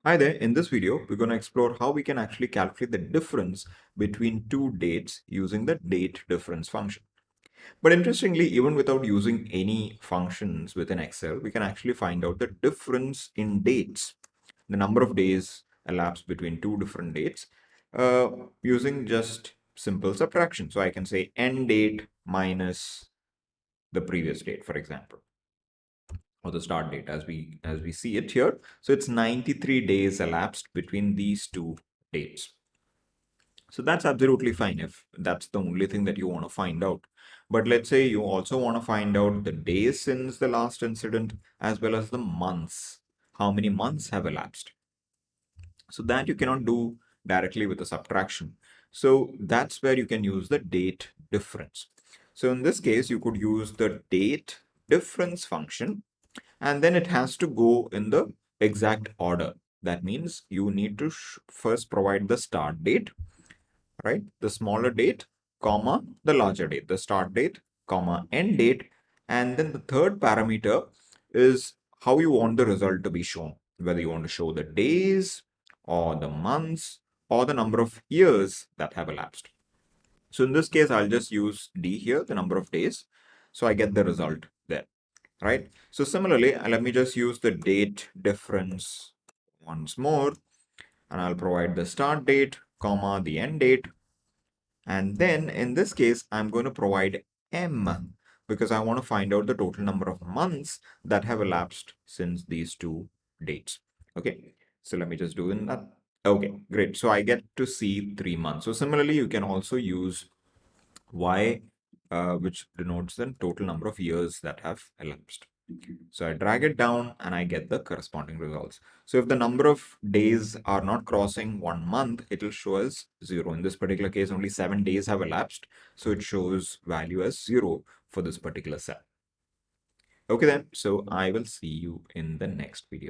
Hi there, in this video, we're going to explore how we can actually calculate the difference between two dates using the date difference function. But interestingly, even without using any functions within Excel, we can actually find out the difference in dates, the number of days elapsed between two different dates, using just simple subtraction. So I can say end date minus the previous date, for example, or the start date as we see it here. So it's 93 days elapsed between these two dates. So that's absolutely fine if that's the only thing that you want to find out. But let's say you also want to find out the days since the last incident as well as the months. How many months have elapsed? So that you cannot do directly with a subtraction. So that's where you can use the date difference. So in this case, you could use the date difference function, and then it has to go in the exact order. That means you need to first provide the start date, right? The smaller date, comma, the larger date, the start date, comma, end date. And then the third parameter is how you want the result to be shown, whether you want to show the days or the months or the number of years that have elapsed. So in this case, I'll just use D here, the number of days. So I get the result there, right? So similarly, let me just use the date difference once more, and I'll provide the start date, comma, the end date. And then in this case, I'm going to provide M because I want to find out the total number of months that have elapsed since these two dates. Okay, so let me just do that. Okay, great. So I get to see 3 months. So similarly, you can also use Y, which denotes the total number of years that have elapsed. So I drag it down and I get the corresponding results. So if the number of days are not crossing 1 month, it will show as 0. In this particular case, only 7 days have elapsed. So it shows value as 0 for this particular cell. Okay then, so I will see you in the next video.